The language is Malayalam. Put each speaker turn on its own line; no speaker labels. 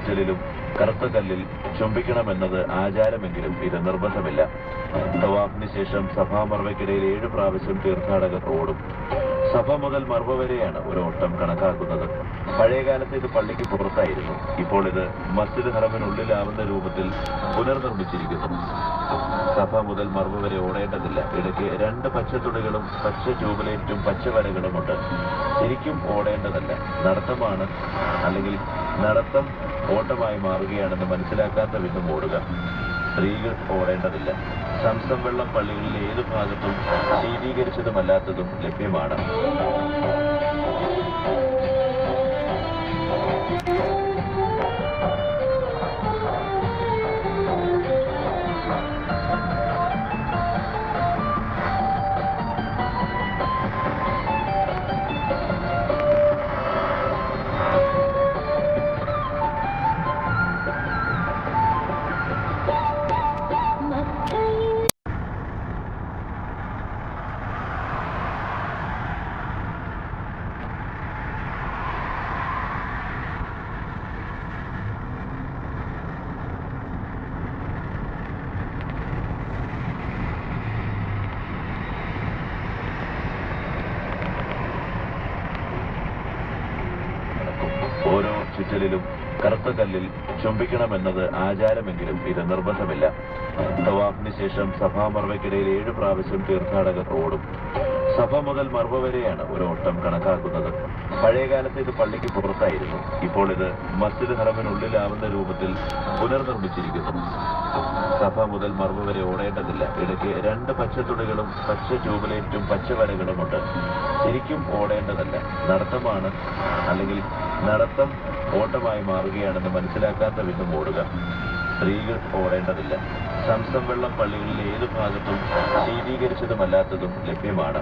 ചുറ്റലിലും കറുത്ത കല്ലിൽ ചുംബിക്കണമെന്നത് ആചാരമെങ്കിലും ഇത് നിർബന്ധമില്ല. തവാഫിന് ശേഷം സഭാ മർവയ്ക്കിടയിൽ 7 പ്രാവശ്യം തീർത്ഥാടകർ ഓടും. സഭ മുതൽ മർവ വരെയാണ് ഒരു ഓട്ടം കണക്കാക്കുന്നത്. പഴയകാലത്ത് ഇത് പള്ളിക്ക് പുറത്തായിരുന്നു. ഇപ്പോൾ ഇത് മസ്ജിദ് ഹറമിനുള്ളിലാവുന്ന രൂപത്തിൽ പുനർനിർമ്മിച്ചിരിക്കുന്നു. സഭ മുതൽ മർവ വരെ ഓടേണ്ടതില്ല. ഇടയ്ക്ക് 2 പച്ചത്തുണികളും പച്ച ട്യൂബലൈറ്റും പച്ച വരകളുമുണ്ട്. ശരിക്കും ഓടേണ്ടതല്ല, നടത്തമാണ്. അല്ലെങ്കിൽ നടത്തം ഓട്ടമായി മാറുകയാണെന്ന് മനസ്സിലാക്കാത്ത വിധം ഓടുക. സ്ത്രീകൾ ഓടേണ്ടതില്ല. സംസം വെള്ളം പള്ളികളിലെ ഏതു ഭാഗത്തും ശീതീകരിച്ചതുമല്ലാത്തതും ലഭ്യമാണ്. ഓരോ ചുറ്റലിലും കറുത്ത കല്ലിൽ ചുംബിക്കണമെന്നത് ആചാരമെങ്കിലും ഇത് നിർബന്ധമില്ല. തവാഫിന് ശേഷം സഭാ മർവയ്ക്കിടയിൽ 7 പ്രാവശ്യം തീർത്ഥാടകർ ഓടും. സഭ മുതൽ മർവ വരെയാണ് ഒരു ഓട്ടം കണക്കാക്കുന്നത്. പഴയകാലത്ത് ഇത് പള്ളിക്ക് പുറത്തായിരുന്നു. ഇപ്പോൾ ഇത് മസ്ജിദ് ഹറമിനുള്ളിലാവുന്ന രൂപത്തിൽ പുനർനിർമ്മിച്ചിരിക്കുന്നു. സഭ മുതൽ മർവ വരെ ഓടേണ്ടതില്ല. ഇടയ്ക്ക് 2 പച്ചത്തുണികളും പച്ച ട്യൂബലൈറ്റും പച്ച വരകളുമുണ്ട്. ശരിക്കും ഓടേണ്ടതല്ല, നടത്തമാണ്. അല്ലെങ്കിൽ നടത്തം ഓട്ടമായി മാറുകയാണെന്ന് മനസ്സിലാക്കാത്ത വിധം ഓടുക. സ്ത്രീകൾ ഓടേണ്ടതില്ല. സംസം വെള്ളം പള്ളികളിലെ ഏതു ഭാഗത്തും ശീതീകരിച്ചതുമല്ലാത്തതും ലഭ്യമാണ്.